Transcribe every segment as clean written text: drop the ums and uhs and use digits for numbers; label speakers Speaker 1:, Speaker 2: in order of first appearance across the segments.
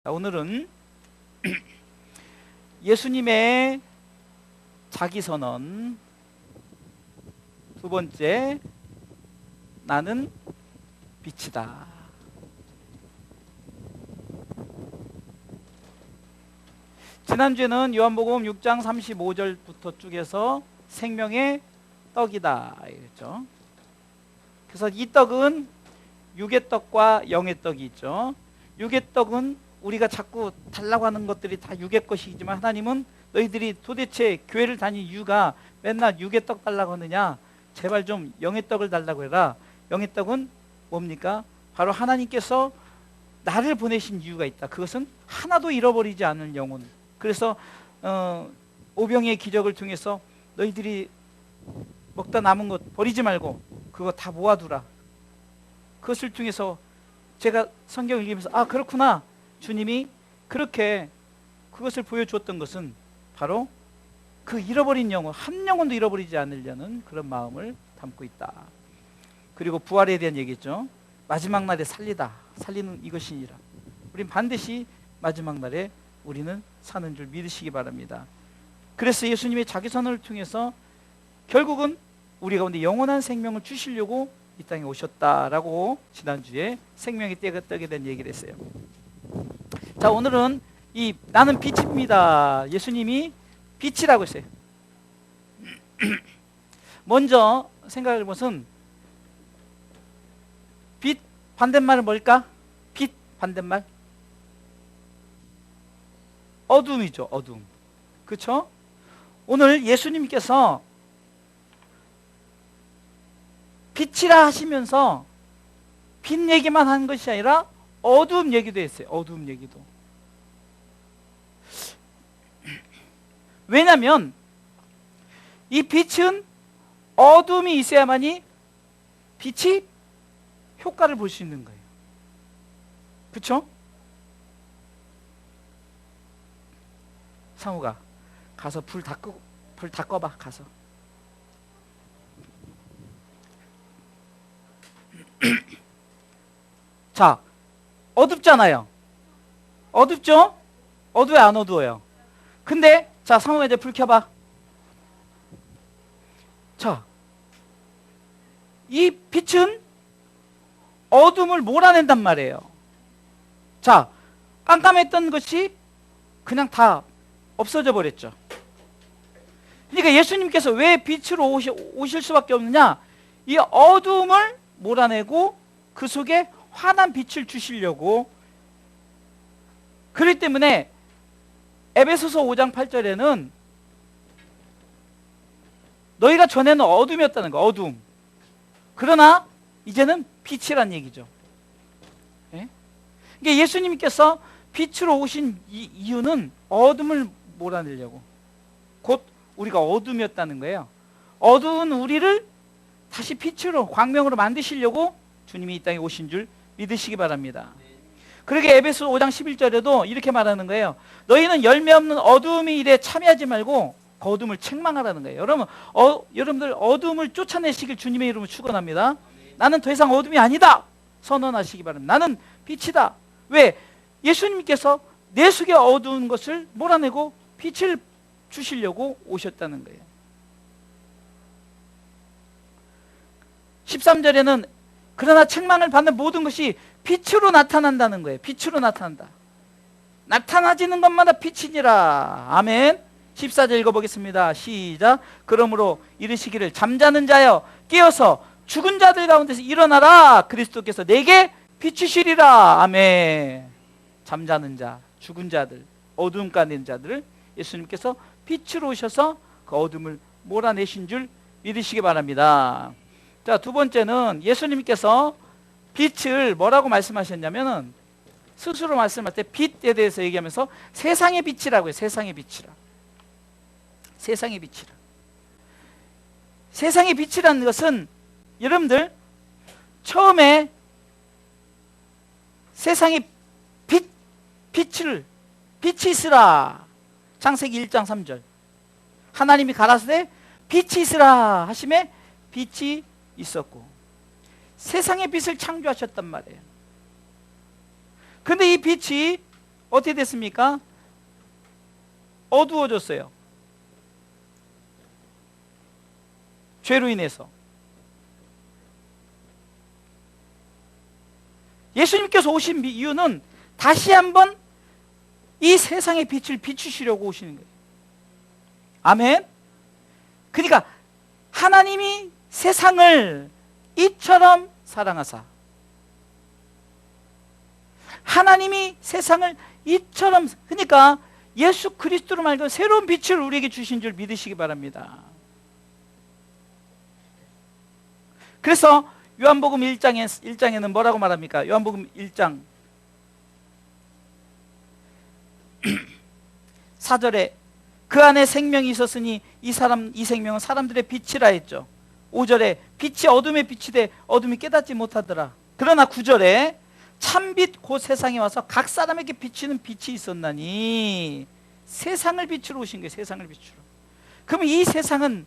Speaker 1: 오늘은 예수님의 자기선언 두 번째, 나는 빛이다. 지난주에는 요한복음 6장 35절부터 쭉 해서 생명의 떡이다 이랬죠. 그래서 이 떡은 육의 떡과 영의 떡이 있죠. 육의 떡은 우리가 자꾸 달라고 하는 것들이 다 육의 것이지만, 하나님은 너희들이 도대체 교회를 다닌 이유가 맨날 육의 떡 달라고 하느냐, 제발 좀 영의 떡을 달라고 해라. 영의 떡은 뭡니까? 바로 하나님께서 나를 보내신 이유가 있다. 그것은 하나도 잃어버리지 않을 영혼. 그래서 오병이의 기적을 통해서 너희들이 먹다 남은 것 버리지 말고 그거 다 모아두라. 그것을 통해서 제가 성경을 읽으면서 그렇구나, 주님이 그렇게 그것을 보여주었던 것은 바로 그 잃어버린 영혼, 한 영혼도 잃어버리지 않으려는 그런 마음을 담고 있다. 그리고 부활에 대한 얘기죠. 마지막 날에 살리는 이것이니라. 우린 반드시 마지막 날에 우리는 사는 줄 믿으시기 바랍니다. 그래서 예수님의 자기선언을 통해서 결국은 우리 가운데 영원한 생명을 주시려고 이 땅에 오셨다라고 지난주에 생명의 떡에 대한 얘기를 했어요. 자, 오늘은 이 나는 빛입니다. 예수님이 빛이라고 했어요. 먼저 생각할 것은 빛 반대말은 뭘까? 빛 반대말 어둠이죠. 어둠. 그렇죠? 오늘 예수님께서 빛이라 하시면서 빛 얘기만 한 것이 아니라 어두움 얘기도 했어요. 어두움 얘기도. 왜냐하면 이 빛은 어둠이 있어야만이 빛이 효과를 볼 수 있는 거예요. 그렇죠? 상우가 가서 불 다 꺼봐. 가서. 자, 어둡잖아요. 어둡죠? 어두워요, 안 어두워요? 근데 자, 상우가 이제 불 켜봐. 자, 이 빛은 어둠을 몰아낸단 말이에요. 자, 깜깜했던 것이 그냥 다 없어져 버렸죠. 그러니까 예수님께서 왜 빛으로 오실 수밖에 없느냐? 이 어둠을 몰아내고 그 속에 환한 빛을 주시려고. 그렇기 때문에 에베소서 5장 8절에는 너희가 전에는 어둠이었다는 거, 어둠. 그러나 이제는 빛이란 얘기죠. 예? 그러니까 예수님께서 빛으로 오신 이유는 어둠을 몰아내려고. 곧 우리가 어둠이었다는 거예요. 어두운 우리를 다시 빛으로, 광명으로 만드시려고 주님이 이 땅에 오신 줄 믿으시기 바랍니다. 그러게 에베소 5장 11절에도 이렇게 말하는 거예요. 너희는 열매 없는 어두움의 일에 참여하지 말고 그 어둠을 책망하라는 거예요. 여러분, 여러분들 어둠을 쫓아내시길 주님의 이름으로 축원합니다. 나는 더 이상 어둠이 아니다 선언하시기 바랍니다. 나는 빛이다. 왜? 예수님께서 내 속에 어두운 것을 몰아내고 빛을 주시려고 오셨다는 거예요. 13절에는 그러나 책망을 받는 모든 것이 빛으로 나타난다는 거예요. 빛으로 나타난다. 나타나지는 것마다 빛이니라. 아멘. 14절 읽어보겠습니다. 시작. 그러므로 이르시기를 잠자는 자여 깨어서 죽은 자들 가운데서 일어나라. 그리스도께서 내게 비추시리라. 아멘. 잠자는 자, 죽은 자들, 어두움 가운데 있는 자들을 예수님께서 빛으로 오셔서 그 어둠을 몰아내신 줄 믿으시기 바랍니다. 자, 두 번째는 예수님께서 빛을 뭐라고 말씀하셨냐면은, 스스로 말씀할 때 빛에 대해서 얘기하면서 세상의 빛이라고 해요. 세상의 빛이라. 세상의 빛이라. 세상의 빛이라는 것은 여러분들 처음에 세상에 빛이 있으라. 창세기 1장 3절. 하나님이 가라사대 빛이 있으라 하심에 빛이 있었고, 세상의 빛을 창조하셨단 말이에요. 근데 이 빛이 어떻게 됐습니까? 어두워졌어요. 죄로 인해서. 예수님께서 오신 이유는 다시 한번 이 세상의 빛을 비추시려고 오시는 거예요. 아멘. 그러니까 하나님이 세상을 이처럼 사랑하사, 하나님이 세상을 이처럼, 그러니까 예수 그리스도로 말고 새로운 빛을 우리에게 주신 줄 믿으시기 바랍니다. 그래서 요한복음 1장에는 뭐라고 말합니까? 요한복음 1장 4절에 그 안에 생명이 있었으니 이 생명은 사람들의 빛이라 했죠. 5절에 빛이 어둠에 비치되 어둠이 깨닫지 못하더라. 그러나 9절에 참빛 곧 세상에 와서 각 사람에게 비치는 빛이 있었나니, 세상을 비추러 오신 거예요. 세상을 비추러. 그럼 이 세상은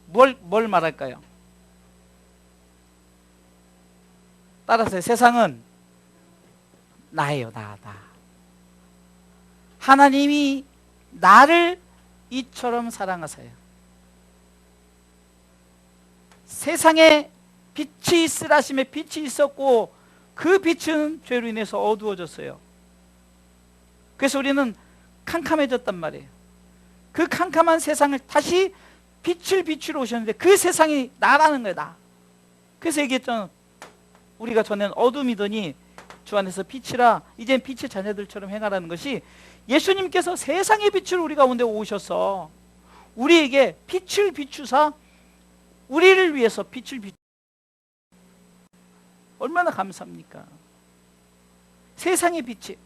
Speaker 1: 뭘 말할까요? 따라서 세상은 나예요. 나. 하나님이 나를 이처럼 사랑하세요. 세상에 빛이 있으라 하심에 빛이 있었고 그 빛은 죄로 인해서 어두워졌어요. 그래서 우리는 캄캄해졌단 말이에요. 그 캄캄한 세상을 다시 빛을 비추러 오셨는데 그 세상이 나라는 거예요. 나. 그래서 얘기했잖아요. 우리가 전에는 어둠이더니 주 안에서 빛이라 이젠 빛의 자녀들처럼 행하라는 것이, 예수님께서 세상의 빛을 우리 가운데 오셔서 우리에게 빛을 비추사 우리를 위해서 빛을 비추, 얼마나 감사합니까? 세상의 빛이.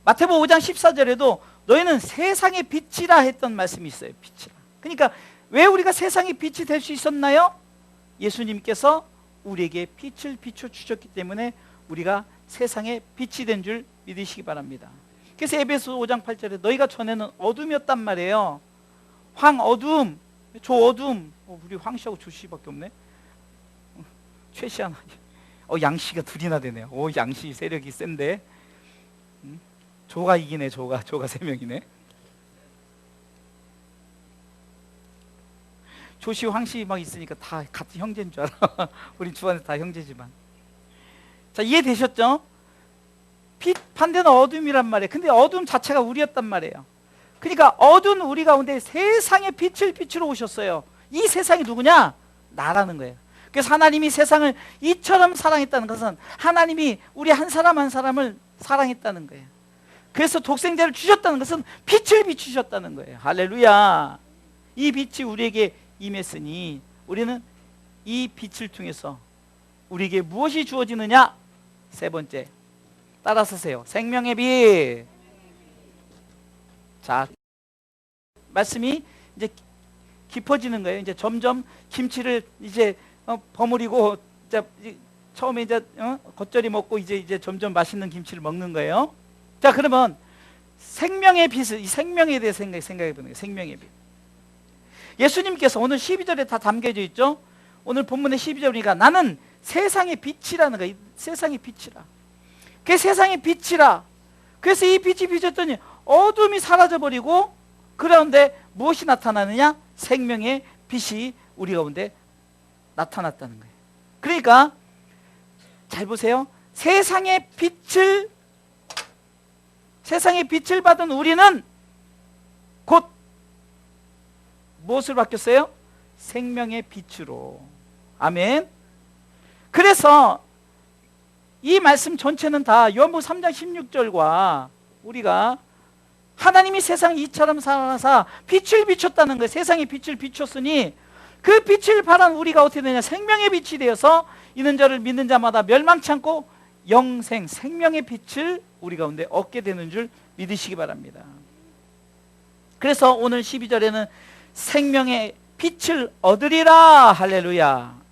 Speaker 1: 마태복음 5장 14절에도 너희는 세상의 빛이라 했던 말씀이 있어요. 빛이라. 그러니까 왜 우리가 세상의 빛이 될 수 있었나요? 예수님께서 우리에게 빛을 비춰 주셨기 때문에 우리가 세상의 빛이 된 줄 믿으시기 바랍니다. 그래서 에베소 5장 8절에 너희가 전에는 어둠이었단 말이에요. 황어둠, 조어둠. 우리 황씨하고 조씨밖에 없네. 최씨 하나. 양씨가 둘이나 되네요. 양씨 세력이 센데. 조가 이기네. 조가 3명이네. 조씨, 황씨 막 있으니까 다 같은 형제인 줄 알아. 우리 주 안에 다 형제지만. 자, 이해되셨죠? 빛 반대는 어둠이란 말이에요. 근데 어둠 자체가 우리였단 말이에요. 그러니까 어두운 우리 가운데 세상의 빛을 비추러 오셨어요. 이 세상이 누구냐? 나라는 거예요. 그래서 하나님이 세상을 이처럼 사랑했다는 것은 하나님이 우리 한 사람 한 사람을 사랑했다는 거예요. 그래서 독생자를 주셨다는 것은 빛을 비추셨다는 거예요. 할렐루야. 이 빛이 우리에게 임했으니 우리는 이 빛을 통해서 우리에게 무엇이 주어지느냐? 세 번째, 따라서세요. 생명의 빛. 자, 말씀이 이제 깊어지는 거예요. 이제 점점 김치를 이제 버무리고 처음에 이제 겉절이 먹고 이제 점점 맛있는 김치를 먹는 거예요. 자, 그러면 생명의 빛을, 이 생명에 대해 생각해 보는 거예요. 생명의 빛. 예수님께서 오늘 12절에 다 담겨져 있죠. 오늘 본문의 12절이니까 나는 세상의 빛이라는 거예요. 세상의 빛이라. 그 세상의 빛이라. 그래서 이 빛이 비쳤더니 어둠이 사라져버리고, 그런데 무엇이 나타나느냐? 생명의 빛이 우리 가운데 나타났다는 거예요. 그러니까 잘 보세요. 세상의 빛을 받은 우리는 곧 무엇을 바뀌었어요? 생명의 빛으로. 아멘. 그래서 이 말씀 전체는 다 요한복음 3장 16절과 우리가 하나님이 세상을 이처럼 사랑하사 빛을 비췄다는 거예요. 세상에 빛을 비췄으니 그 빛을 바란 우리가 어떻게 되냐? 생명의 빛이 되어서 이는 저를 믿는 자마다 멸망치 않고 영생, 생명의 빛을 우리 가운데 얻게 되는 줄 믿으시기 바랍니다. 그래서 오늘 12절에는 생명의 빛을 얻으리라. 할렐루야.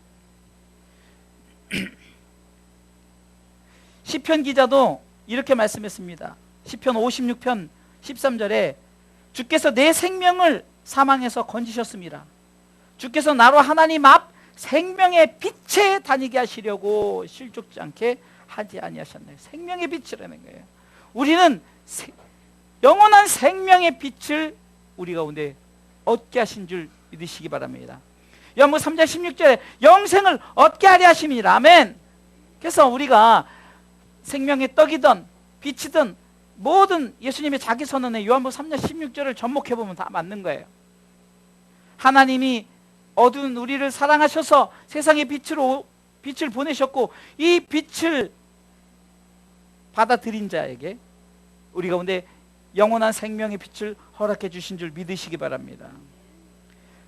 Speaker 1: 시편 기자도 이렇게 말씀했습니다. 시편 56편 13절에 주께서 내 생명을 사망에서 건지셨습니다. 주께서 나로 하나님 앞 생명의 빛에 다니게 하시려고 실족지 않게 하지 아니하셨나요? 생명의 빛이라는 거예요. 우리는 영원한 생명의 빛을 우리 가운데 얻게 하신 줄 믿으시기 바랍니다. 요한복음 3장 16절에 영생을 얻게 하려 하심이라. 아멘. 그래서 우리가 생명의 떡이든 빛이든 모든 예수님의 자기 선언에 요한복음 3장 16절을 접목해보면 다 맞는 거예요. 하나님이 어두운 우리를 사랑하셔서 세상의 빛을 보내셨고, 이 빛을 받아들인 자에게 우리 가운데 영원한 생명의 빛을 허락해 주신 줄 믿으시기 바랍니다.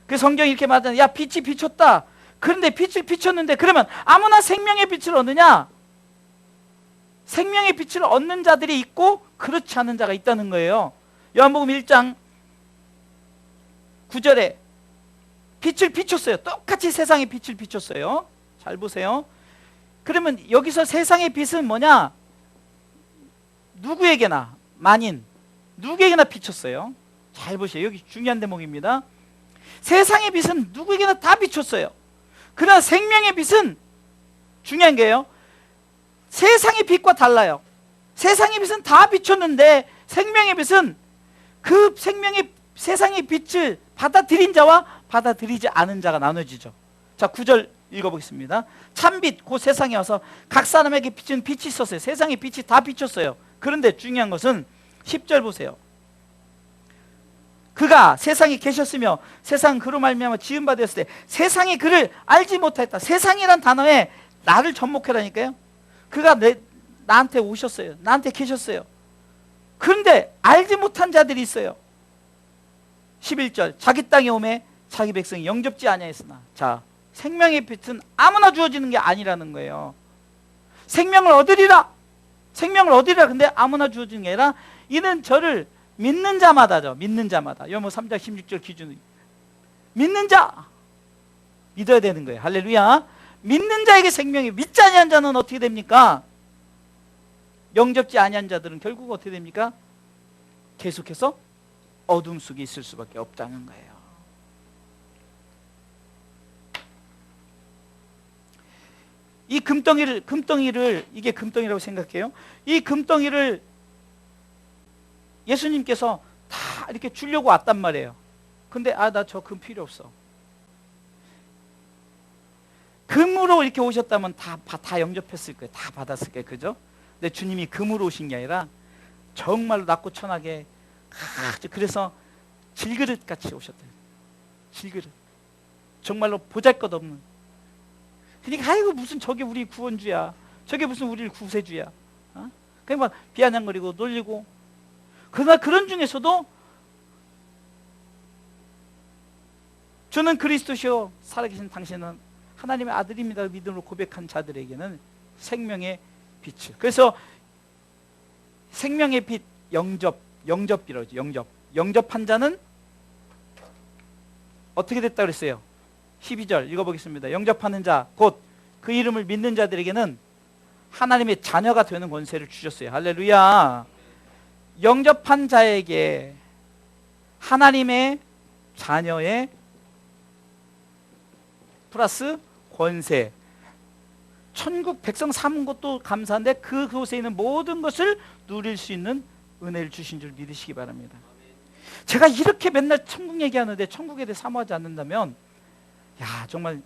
Speaker 1: 그 성경이 이렇게 말하잖아요. 야, 빛이 비쳤다. 그런데 빛을 비췄는데 그러면 아무나 생명의 빛을 얻느냐? 생명의 빛을 얻는 자들이 있고 그렇지 않은 자가 있다는 거예요. 요한복음 1장 9절에 빛을 비췄어요. 똑같이 세상에 빛을 비췄어요. 잘 보세요. 그러면 여기서 세상의 빛은 뭐냐? 누구에게나, 만인 누구에게나 비쳤어요. 잘 보세요. 여기 중요한 대목입니다. 세상의 빛은 누구에게나 다 비쳤어요. 그러나 생명의 빛은 중요한 게요, 세상의 빛과 달라요. 세상의 빛은 다 비쳤는데 생명의 빛은 그 세상의 빛을 받아들인 자와 받아들이지 않은 자가 나눠지죠. 자, 9절 읽어보겠습니다. 참빛 곧 세상에 와서 각 사람에게 비친 빛이 있었어요. 세상의 빛이 다 비쳤어요. 그런데 중요한 것은 10절 보세요. 그가 세상에 계셨으며 세상은 그로 말미암아 지은 바 되었을 때 세상이 그를 알지 못하였다. 세상이란 단어에 나를 접목해라니까요. 그가 나한테 오셨어요. 나한테 계셨어요. 그런데 알지 못한 자들이 있어요. 11절 자기 땅에 오매 자기 백성이 영접지 아니하였으나. 자, 생명의 빛은 아무나 주어지는 게 아니라는 거예요. 생명을 얻으리라. 생명을 얻으리라. 근데 아무나 주어지는 게 아니라 이는 저를 믿는 자마다죠. 믿는 자마다. 요한복음 3장 16절 기준으로 믿는 자, 믿어야 되는 거예요. 할렐루야. 믿는 자에게 생명이, 믿지 아니한 자는 어떻게 됩니까? 영접지 아니한 자들은 결국 어떻게 됩니까? 계속해서 어둠 속에 있을 수밖에 없다는 거예요. 이 금덩이를 이게 금덩이라고 생각해요. 이 금덩이를 예수님께서 다 이렇게 주려고 왔단 말이에요. 근데 나 저 금 필요 없어. 금으로 이렇게 오셨다면 다 영접했을 거예요. 다 받았을 거예요. 그죠? 근데 주님이 금으로 오신 게 아니라 정말로 낮고 천하게, 그래서 질그릇 같이 오셨대요. 질그릇. 정말로 보잘것없는. 그러니까 아이고 무슨 저게 우리 구원주야. 저게 무슨 우리를 구세주야. 그냥 막 비아냥거리고 놀리고. 그러나 그런 중에서도 저는 그리스도시요 살아계신 당신은 하나님의 아들입니다 믿음으로 고백한 자들에게는 생명의 빛을. 그래서 생명의 빛, 영접이라고 하죠. 영접한 자는 어떻게 됐다 그랬어요? 12절 읽어보겠습니다. 영접하는 자 곧 그 이름을 믿는 자들에게는 하나님의 자녀가 되는 권세를 주셨어요. 할렐루야. 영접한 자에게 하나님의 자녀의 플러스 권세, 천국 백성 삼은 것도 감사한데 그곳에 있는 모든 것을 누릴 수 있는 은혜를 주신 줄 믿으시기 바랍니다. 제가 이렇게 맨날 천국 얘기하는데 천국에 대해 사모하지 않는다면 정말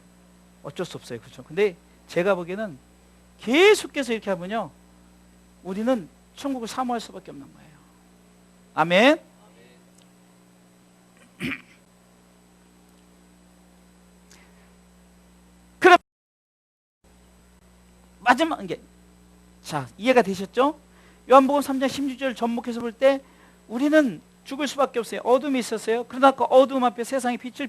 Speaker 1: 어쩔 수 없어요. 그렇죠? 근데 제가 보기에는 계속해서 이렇게 하면요, 우리는 천국을 사모할 수밖에 없는 거예요. 아멘. 그럼 마지막 게, 자, 이해가 되셨죠? 요한복음 3장 16절 접목해서 볼 때 우리는 죽을 수밖에 없어요. 어둠이 있었어요. 그러나 그 어둠 앞에 세상의 빛을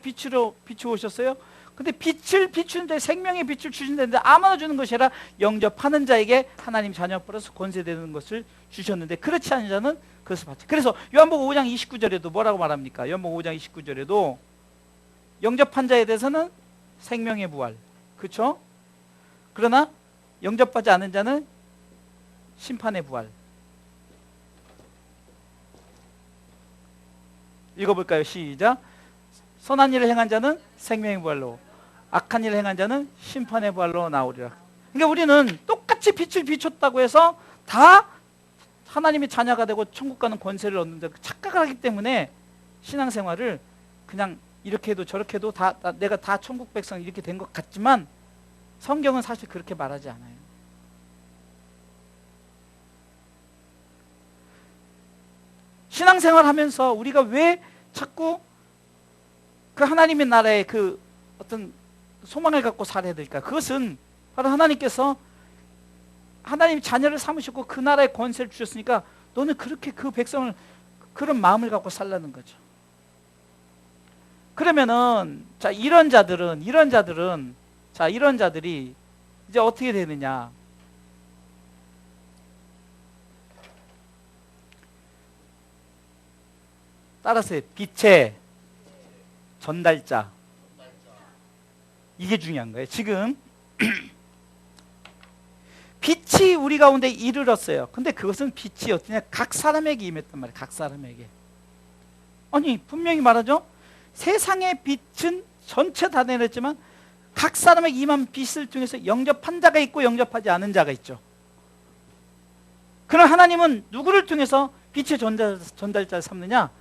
Speaker 1: 비추오셨어요. 근데 빛을 비추는데 생명의 빛을 주신다는데 아무나 주는 것이 아니라 영접하는 자에게 하나님 자녀 플러스 권세되는 것을 주셨는데 그렇지 않은 자는 그것을 받지. 그래서 요한복음 5장 29절에도 뭐라고 말합니까? 요한복음 5장 29절에도 영접한 자에 대해서는 생명의 부활, 그렇죠? 그러나 영접하지 않은 자는 심판의 부활. 읽어볼까요? 시작. 선한 일을 행한 자는 생명의 부활로, 악한 일을 행한 자는 심판의 부활로 나오리라. 그러니까 우리는 똑같이 빛을 비췄다고 해서 다 하나님의 자녀가 되고 천국 가는 권세를 얻는다 착각을 하기 때문에 신앙생활을 그냥 이렇게 해도 저렇게 해도 내가 다 천국 백성 이렇게 된 것 같지만 성경은 사실 그렇게 말하지 않아요. 신앙생활 하면서 우리가 왜 자꾸 그 하나님의 나라의 그 어떤 소망을 갖고 살아야 될까? 그것은 바로 하나님께서 하나님 자녀를 삼으셨고 그 나라의 권세를 주셨으니까 너는 그렇게 그 백성을 그런 마음을 갖고 살라는 거죠. 그러면은 자 이런 자들이 이제 어떻게 되느냐? 따라서 빛의 전달자. 이게 중요한 거예요. 지금 빛이 우리 가운데 이르렀어요. 근데 그것은 빛이 어떠냐? 각 사람에게 임했단 말이에요. 각 사람에게. 아니 분명히 말하죠. 세상의 빛은 전체 다 내렸지만 각 사람에게 임한 빛을 통해서 영접한 자가 있고 영접하지 않은 자가 있죠. 그럼 하나님은 누구를 통해서 빛의 전달자를 삼느냐?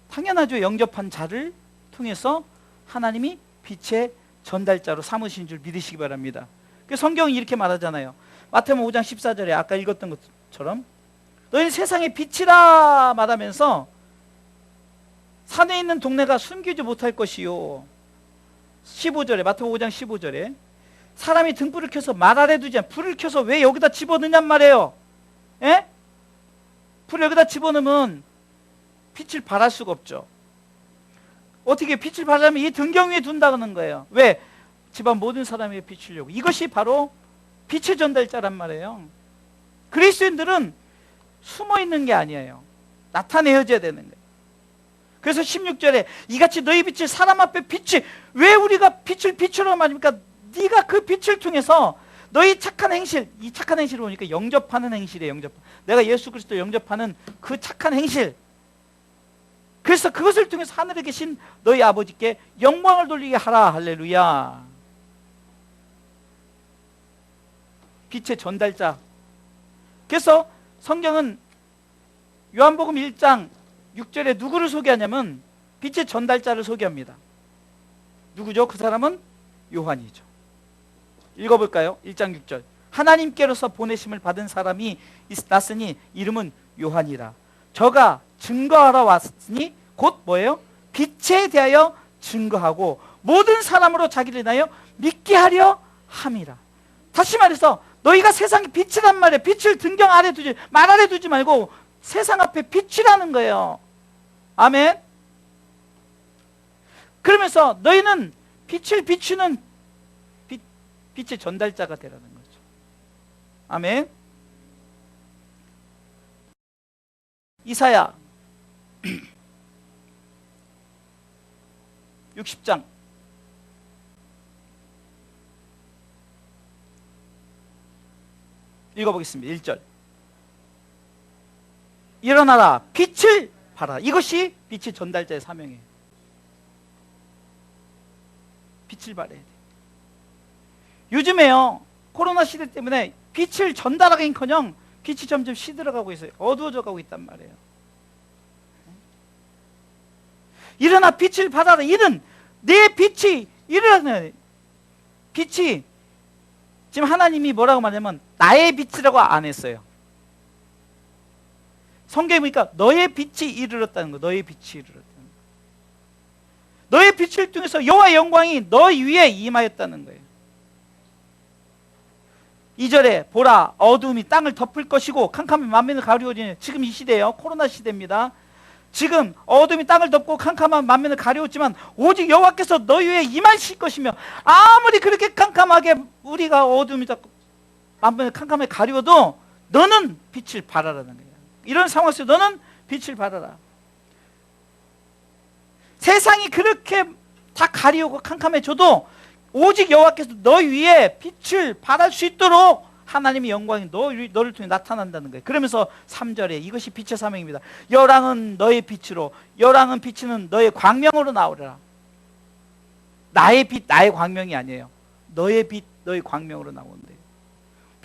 Speaker 1: 당연하죠. 영접한 자를 통해서 하나님이 빛의 전달자로 삼으신 줄 믿으시기 바랍니다. 성경이 이렇게 말하잖아요. 마태복음 5장 14절에 아까 읽었던 것처럼 너희는 세상의 빛이라 말하면서 산에 있는 동네가 숨기지 못할 것이요. 15절에 마태복음 5장 15절에 사람이 등불을 켜서 말 아래 두지 않 불을 켜서 왜 여기다 집어넣냔 말이에요. 예? 불을 여기다 집어넣으면 빛을 발할 수가 없죠. 어떻게 빛을 발하면 이 등경 위에 둔다는 거예요. 왜? 집안 모든 사람에게 비추려고. 이것이 바로 빛의 전달자란 말이에요. 그리스도인들은 숨어 있는 게 아니에요. 나타내어져야 되는 거예요. 그래서 16절에 이같이 너희 빛을 사람 앞에 왜 우리가 빛을 비추라고 말입니까? 네가 그 빛을 통해서 너희 착한 행실, 이 착한 행실을 보니까 영접하는 행실이에요. 내가 예수 그리스도 영접하는 그 착한 행실. 그래서 그것을 통해서 하늘에 계신 너희 아버지께 영광을 돌리게 하라. 할렐루야. 빛의 전달자. 그래서 성경은 요한복음 1장 6절에 누구를 소개하냐면 빛의 전달자를 소개합니다. 누구죠? 그 사람은 요한이죠. 읽어볼까요? 1장 6절. 하나님께로서 보내심을 받은 사람이 났으니 이름은 요한이라. 저가 증거하러 왔으니 곧 뭐예요? 빛에 대하여 증거하고 모든 사람으로 자기를 인하여 믿게 하려 함이라. 다시 말해서 너희가 세상의 빛이란 말이에요. 빛을 등경 아래 두지, 말 아래 두지 말고 세상 앞에 빛이라는 거예요. 아멘. 그러면서 너희는 빛을 비추는 빛의 전달자가 되라는 거죠. 아멘. 이사야 60장 읽어보겠습니다. 1절. 일어나라 빛을 발하라. 이것이 빛의 전달자의 사명이에요. 빛을 발해야 돼. 요즘에요 코로나 시대 때문에 빛을 전달하기는커녕 빛이 점점 시들어가고 있어요. 어두워져 가고 있단 말이에요. 일어나 빛을 발하라. 이는 내 빛이 일어나는 빛이 지금 하나님이 뭐라고 말하냐면 나의 빛이라고 안 했어요. 성경에 보니까 너의 빛이 이르렀다는 거. 너의 빛이 이르렀다는 거. 너의 빛을 통해서 여호와의 영광이 너 위에 임하였다는 거예요. 2절에 보라 어두움이 땅을 덮을 것이고 캄캄한 만민을 가리우리니. 지금 이 시대예요. 코로나 시대입니다. 지금 어둠이 땅을 덮고 캄캄한 만민을 가리웠지만 오직 여호와께서 너희 위에 임하실 것이며 아무리 그렇게 캄캄하게 우리가 어둠이 덮고 만민을 캄캄하게 가리워도 너는 빛을 발하라는 거예요. 이런 상황 속에서 너는 빛을 발하라. 세상이 그렇게 다 가리우고 캄캄해져도 오직 여호와께서 너희 위에 빛을 발할 수 있도록 하나님의 영광이 너를 통해 나타난다는 거예요. 그러면서 3절에 이것이 빛의 사명입니다. 열왕은 너의 빛으로, 열왕은 비치는 너의 광명으로 나오리라. 나의 빛, 나의 광명이 아니에요. 너의 빛, 너의 광명으로 나온대요.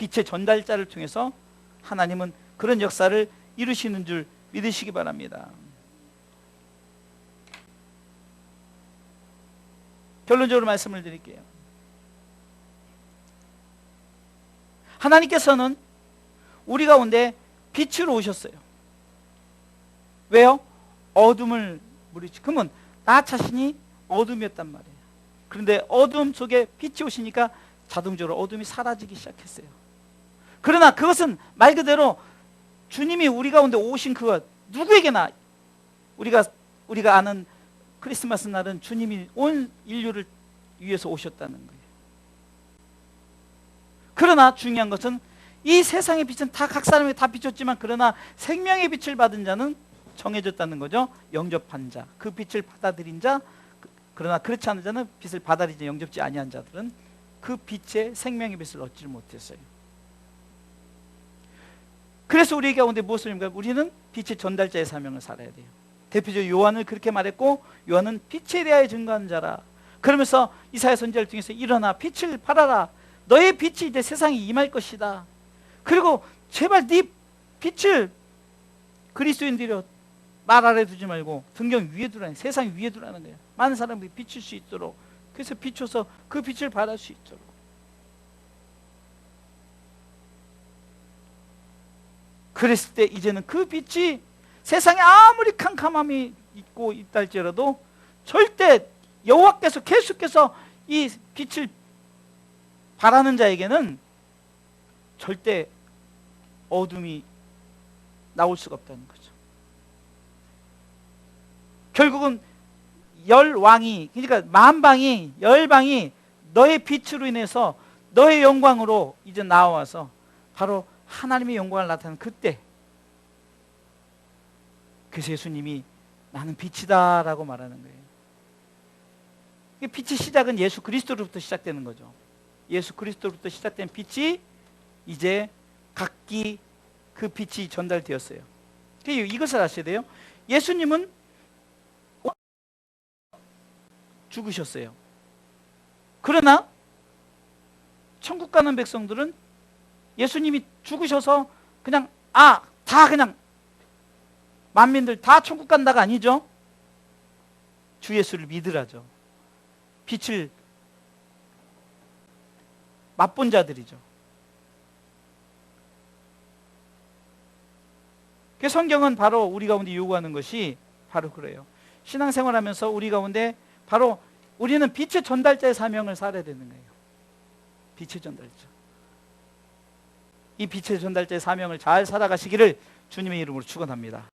Speaker 1: 빛의 전달자를 통해서 하나님은 그런 역사를 이루시는 줄 믿으시기 바랍니다. 결론적으로 말씀을 드릴게요. 하나님께서는 우리 가운데 빛으로 오셨어요. 왜요? 어둠을 물리치. 그러면 나 자신이 어둠이었단 말이에요. 그런데 어둠 속에 빛이 오시니까 자동적으로 어둠이 사라지기 시작했어요. 그러나 그것은 말 그대로 주님이 우리 가운데 오신 그것, 누구에게나 우리가 아는 크리스마스 날은 주님이 온 인류를 위해서 오셨다는 거예요. 그러나 중요한 것은 이 세상의 빛은 다 각 사람에게 다 비췄지만, 그러나 생명의 빛을 받은 자는 정해졌다는 거죠. 영접한 자, 그 빛을 받아들인 자. 그러나 그렇지 않은 자는 빛을 받아들이지 영접지 아니한 자들은 그 빛의 생명의 빛을 얻지 못했어요. 그래서 우리 가운데 무엇을 입니까? 우리는 빛의 전달자의 사명을 살아야 돼요. 대표적으로 요한을 그렇게 말했고, 요한은 빛에 대하여 증거하는 자라. 그러면서 이사야 선지자를 통해서 일어나 빛을 발하라. 너의 빛이 이제 세상에 임할 것이다. 그리고 제발 네 빛을 그리스도인들이 말 아래 두지 말고 등경 위에 두라는, 세상 위에 두라는 거예요. 많은 사람들이 비칠 수 있도록. 그래서 비춰서 그 빛을 발할 수 있도록. 그랬을 때 이제는 그 빛이 세상에 아무리 캄캄함이 있고 있다 할지라도 절대 여호와께서 계속해서 이 빛을 바라는 자에게는 절대 어둠이 나올 수가 없다는 거죠. 결국은 열왕이, 그러니까 만방이, 열방이 너의 빛으로 인해서 너의 영광으로 이제 나와서 바로 하나님의 영광을 나타내는 그때, 그래서 예수님이 나는 빛이다 라고 말하는 거예요. 빛의 시작은 예수 그리스도로부터 시작되는 거죠. 예수 그리스도로부터 시작된 빛이 이제 각기 그 빛이 전달되었어요. 이것을 아셔야 돼요. 예수님은 죽으셨어요. 그러나 천국 가는 백성들은 예수님이 죽으셔서 그냥 다 그냥 만민들 다 천국 간다가 아니죠. 주 예수를 믿으라죠. 빛을 맛본 자들이죠. 그 성경은 바로 우리 가운데 요구하는 것이 바로 그래요. 신앙생활하면서 우리 가운데 바로 우리는 빛의 전달자의 사명을 살아야 되는 거예요. 빛의 전달자. 이 빛의 전달자의 사명을 잘 살아가시기를 주님의 이름으로 축원합니다.